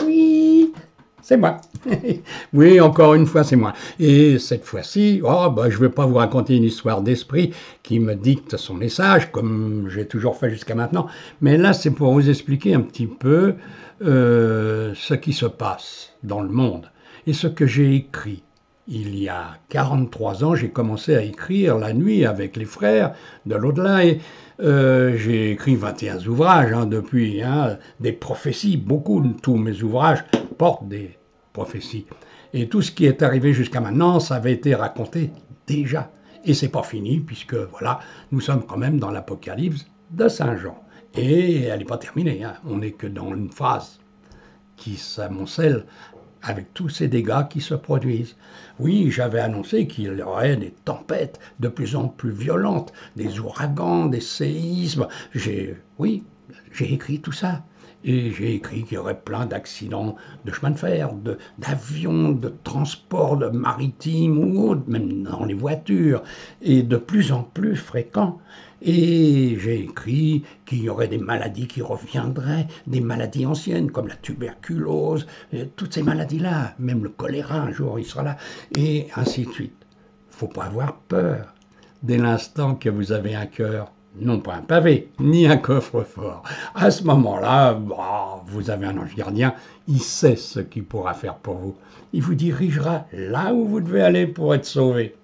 Oui, c'est moi. Oui, encore une fois, c'est moi. Et cette fois-ci, je ne vais pas vous raconter une histoire d'esprit qui me dicte son message, comme j'ai toujours fait jusqu'à maintenant, mais là, c'est pour vous expliquer un petit peu ce qui se passe dans le monde et ce que j'ai écrit. Il y a 43 ans, j'ai commencé à écrire la nuit avec les frères de l'au-delà et j'ai écrit 21 ouvrages depuis, des prophéties. Beaucoup de tous mes ouvrages portent des prophéties. Et tout ce qui est arrivé jusqu'à maintenant, ça avait été raconté déjà. Et c'est pas fini, puisque voilà, nous sommes quand même dans l'Apocalypse de Saint Jean. Et elle n'est pas terminée, on n'est que dans une phase qui s'amoncelle avec tous ces dégâts qui se produisent. Oui, j'avais annoncé qu'il y aurait des tempêtes de plus en plus violentes, des ouragans, des séismes. Oui, j'ai écrit tout ça. Et j'ai écrit qu'il y aurait plein d'accidents de chemin de fer, d'avions, de transports maritimes ou autres, même dans les voitures, et de plus en plus fréquents. Et j'ai écrit qu'il y aurait des maladies qui reviendraient, des maladies anciennes comme la tuberculose, toutes ces maladies-là, même le choléra un jour il sera là, et ainsi de suite. Il ne faut pas avoir peur. Dès l'instant que vous avez un cœur, non pas un pavé, ni un coffre-fort, à ce moment-là, vous avez un ange gardien, il sait ce qu'il pourra faire pour vous. Il vous dirigera là où vous devez aller pour être sauvé.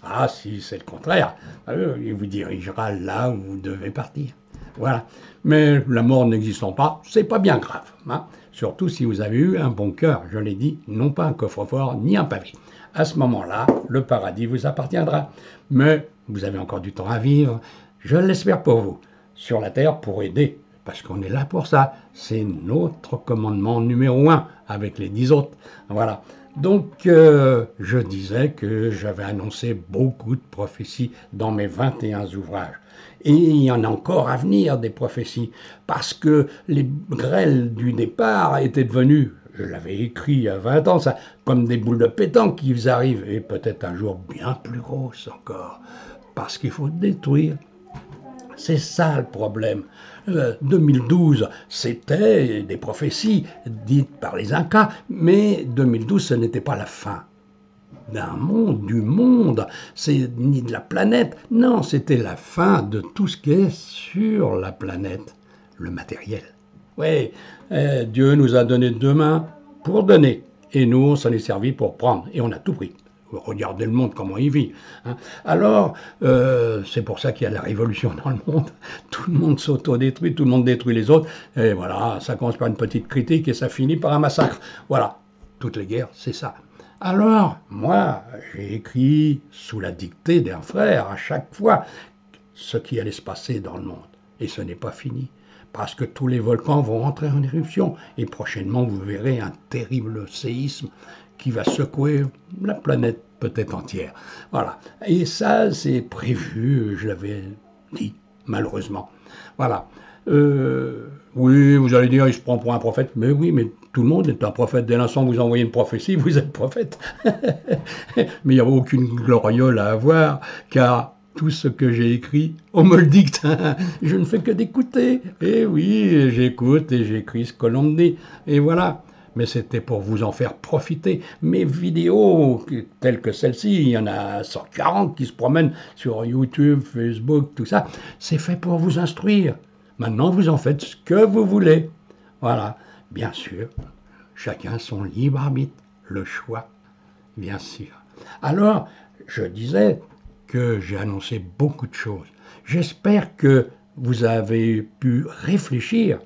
Ah, si c'est le contraire, il vous dirigera là où vous devez partir. Voilà. Mais la mort n'existant pas, c'est pas bien grave. Surtout si vous avez eu un bon cœur, je l'ai dit, non pas un coffre-fort ni un pavé. À ce moment-là, le paradis vous appartiendra. Mais vous avez encore du temps à vivre, je l'espère pour vous, sur la terre pour aider, parce qu'on est là pour ça. C'est notre commandement numéro 1 avec les 10 autres. Voilà. Donc, je disais que j'avais annoncé beaucoup de prophéties dans mes 21 ouvrages. Et il y en a encore à venir des prophéties, parce que les grêles du départ étaient devenues, je l'avais écrit il y a 20 ans, ça, comme des boules de pétanque qui vous arrivent, et peut-être un jour bien plus grosses encore, parce qu'il faut détruire. C'est ça le problème. 2012, c'était des prophéties dites par les Incas, mais 2012, ce n'était pas la fin d'un monde, du monde, ni de la planète. Non, c'était la fin de tout ce qui est sur la planète, le matériel. Oui, Dieu nous a donné 2 mains pour donner, et nous, on s'en est servi pour prendre, et on a tout pris. Regardez le monde, comment il vit. Alors, c'est pour ça qu'il y a la révolution dans le monde. Tout le monde s'autodétruit, tout le monde détruit les autres. Et voilà, ça commence par une petite critique et ça finit par un massacre. Voilà, toutes les guerres, c'est ça. Alors, moi, j'ai écrit sous la dictée d'un frère à chaque fois ce qui allait se passer dans le monde. Et ce n'est pas fini. Parce que tous les volcans vont entrer en éruption. Et prochainement, vous verrez un terrible séisme qui va secouer la planète peut-être entière. Voilà. Et ça, c'est prévu, je l'avais dit, malheureusement. Voilà. Oui, vous allez dire, il se prend pour un prophète. Mais oui, mais tout le monde est un prophète. Dès l'instant que vous envoyez une prophétie, vous êtes prophète. Mais il n'y a aucune gloriole à avoir, car tout ce que j'ai écrit, on me le dicte. Je ne fais que d'écouter. Et oui, j'écoute et j'écris ce que l'on me dit. Et voilà. Mais c'était pour vous en faire profiter. Mes vidéos, telles que celle-ci, il y en a 140 qui se promènent sur YouTube, Facebook, tout ça, c'est fait pour vous instruire. Maintenant, vous en faites ce que vous voulez. Voilà. Bien sûr, chacun son libre arbitre, le choix, bien sûr. Alors, je disais que j'ai annoncé beaucoup de choses. J'espère que vous avez pu réfléchir.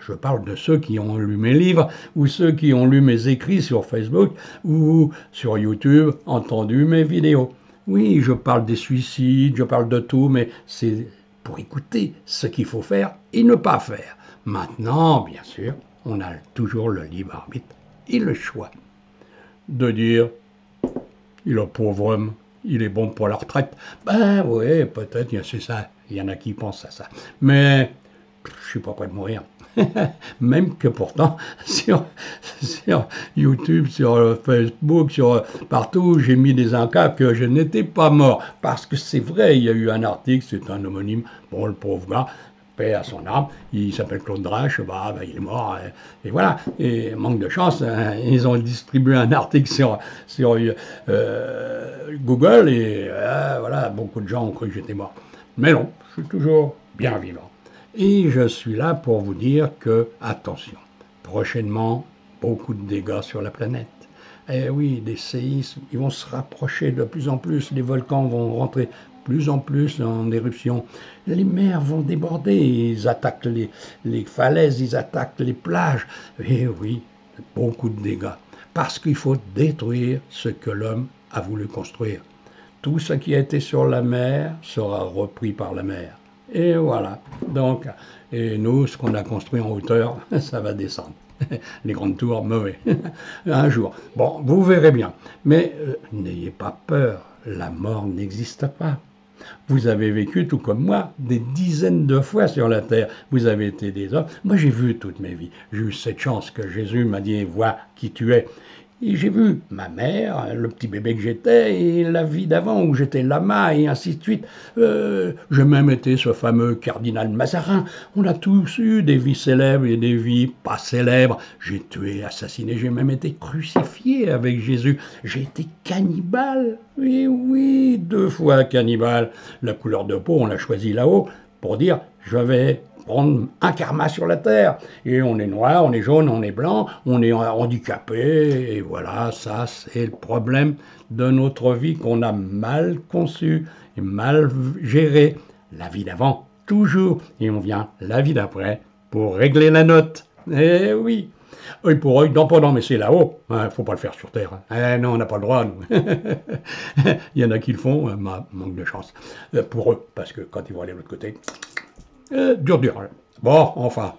Je parle de ceux qui ont lu mes livres ou ceux qui ont lu mes écrits sur Facebook ou sur YouTube, entendu mes vidéos. Oui, je parle des suicides, je parle de tout, mais c'est pour écouter ce qu'il faut faire et ne pas faire. Maintenant, bien sûr, on a toujours le libre arbitre et le choix de dire « le pauvre homme, il est bon pour la retraite ». Ben oui, peut-être, c'est ça, il y en a qui pensent à ça. Mais je suis pas prêt de mourir. Même que pourtant, sur YouTube, sur Facebook, partout, j'ai mis des Incas que je n'étais pas mort. Parce que c'est vrai, il y a eu un article, c'est un homonyme, bon, le pauvre gars, paix à son âme, il s'appelle Claude Drache, il est mort, et voilà. Et manque de chance, hein, ils ont distribué un article sur Google, et voilà, beaucoup de gens ont cru que j'étais mort. Mais non, je suis toujours bien vivant. Et je suis là pour vous dire que, attention, prochainement, beaucoup de dégâts sur la planète. Eh oui, des séismes, ils vont se rapprocher de plus en plus, les volcans vont rentrer plus en plus en éruption, les mers vont déborder, ils attaquent les falaises, ils attaquent les plages. Eh oui, beaucoup de dégâts, parce qu'il faut détruire ce que l'homme a voulu construire. Tout ce qui a été sur la mer sera repris par la mer. Et voilà. Donc, et nous, ce qu'on a construit en hauteur, ça va descendre. Les grandes tours, mauvais. Un jour. Bon, vous verrez bien. Mais n'ayez pas peur. La mort n'existe pas. Vous avez vécu, tout comme moi, des dizaines de fois sur la terre. Vous avez été des hommes. Moi, j'ai vu toute ma vie. J'ai eu cette chance que Jésus m'a dit, vois qui tu es. Et j'ai vu ma mère, le petit bébé que j'étais, et la vie d'avant où j'étais lama, et ainsi de suite. J'ai même été ce fameux cardinal Mazarin. On a tous eu des vies célèbres et des vies pas célèbres. J'ai tué, assassiné, j'ai même été crucifié avec Jésus. J'ai été cannibale. Oui, oui, 2 fois cannibale. La couleur de peau, on l'a choisi là-haut pour dire, je vais prendre un karma sur la terre. Et on est noir, on est jaune, on est blanc, on est handicapé, et voilà, ça c'est le problème de notre vie qu'on a mal conçu et mal géré. La vie d'avant, toujours, et on vient la vie d'après pour régler la note. Eh oui, œil pour œil, dent pour dent, mais c'est là-haut, hein, faut pas le faire sur terre. Hein. Non, on n'a pas le droit, nous. Il y en a qui le font, manque de chance, pour eux, parce que quand ils vont aller de l'autre côté, dur. Bon, enfin,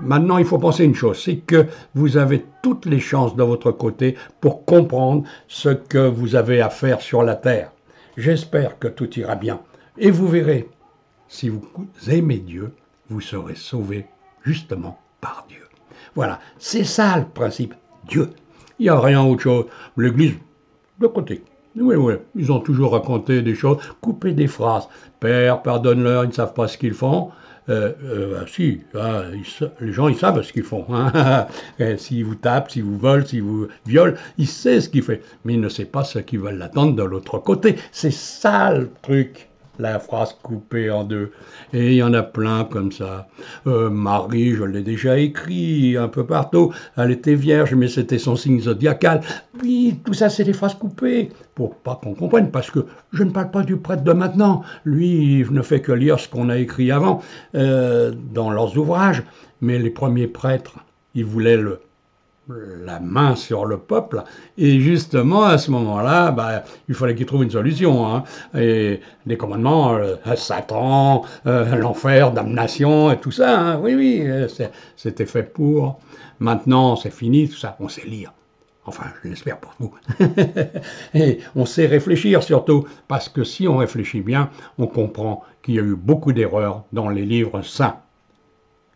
maintenant il faut penser une chose, c'est que vous avez toutes les chances de votre côté pour comprendre ce que vous avez à faire sur la terre. J'espère que tout ira bien. Et vous verrez, si vous aimez Dieu, vous serez sauvés justement par Dieu. Voilà, c'est ça le principe, Dieu. Il n'y a rien autre chose. L'Église, de côté. Oui, ils ont toujours raconté des choses, coupé des phrases. Père, pardonne-leur, ils ne savent pas ce qu'ils font. Si, les gens, ils savent ce qu'ils font. Hein. S'ils vous tapent, s'ils vous volent, s'ils vous violent, ils savent ce qu'ils font. Mais ils ne savent pas ce qu'ils veulent l'attendre de l'autre côté. C'est ça le truc, la phrase coupée en deux. Et il y en a plein comme ça. Marie, je l'ai déjà écrit un peu partout. Elle était vierge, mais c'était son signe zodiacal. Oui, tout ça, c'est des phrases coupées. Pour pas qu'on comprenne, parce que je ne parle pas du prêtre de maintenant. Lui, il ne fait que lire ce qu'on a écrit avant dans leurs ouvrages. Mais les premiers prêtres, ils voulaient la main sur le peuple, et justement à ce moment-là, il fallait qu'ils trouvent une solution, hein. Et les commandements, Satan, l'enfer, damnation, et tout ça, hein. Oui, c'était fait pour. Maintenant, c'est fini, tout ça, on sait lire. Enfin, je l'espère pour vous. Et on sait réfléchir surtout, parce que si on réfléchit bien, on comprend qu'il y a eu beaucoup d'erreurs dans les livres saints.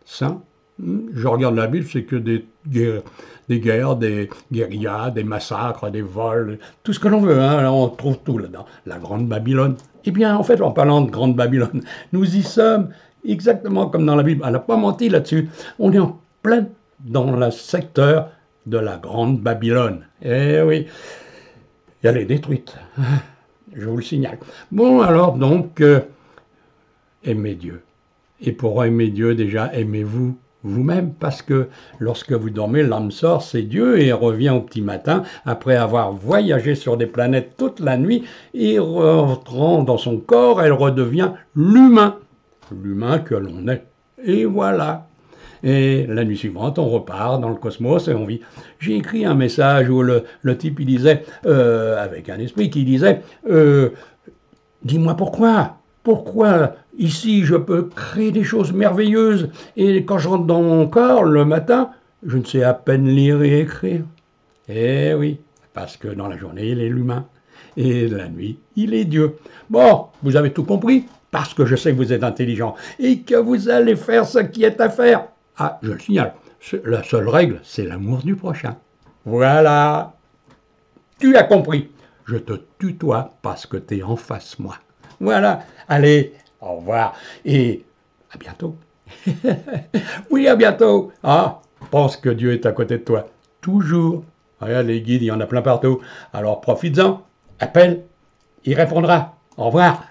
Saints? Je regarde la Bible, c'est que des guerres, des guérillas, des massacres, des vols, tout ce que l'on veut, hein, on trouve tout là-dedans. La Grande Babylone. Eh bien, en fait, en parlant de Grande Babylone, nous y sommes exactement comme dans la Bible. Elle n'a pas menti là-dessus. On est en plein dans le secteur de la Grande Babylone. Eh oui, elle est détruite. Je vous le signale. Bon, alors donc, aimez Dieu. Et pour aimer Dieu, déjà, aimez-vous vous-même, parce que lorsque vous dormez, l'âme sort, c'est Dieu, et revient au petit matin, après avoir voyagé sur des planètes toute la nuit, et rentrant dans son corps, elle redevient l'humain que l'on est. Et voilà. Et la nuit suivante, on repart dans le cosmos et on vit. J'ai écrit un message où le type, il disait, avec un esprit qui disait, dis-moi pourquoi ici je peux créer des choses merveilleuses et quand je rentre dans mon corps le matin, je ne sais à peine lire et écrire. Eh oui, parce que dans la journée, il est l'humain et la nuit, il est Dieu. Bon, vous avez tout compris, parce que je sais que vous êtes intelligent et que vous allez faire ce qui est à faire. Ah, je le signale, la seule règle, c'est l'amour du prochain. Voilà, tu as compris. Je te tutoie parce que tu es en face moi. Voilà, allez, au revoir et à bientôt. Oui, à bientôt. Ah, pense que Dieu est à côté de toi. Toujours. Regarde, les guides, il y en a plein partout. Alors profites-en. Appelle. Il répondra. Au revoir.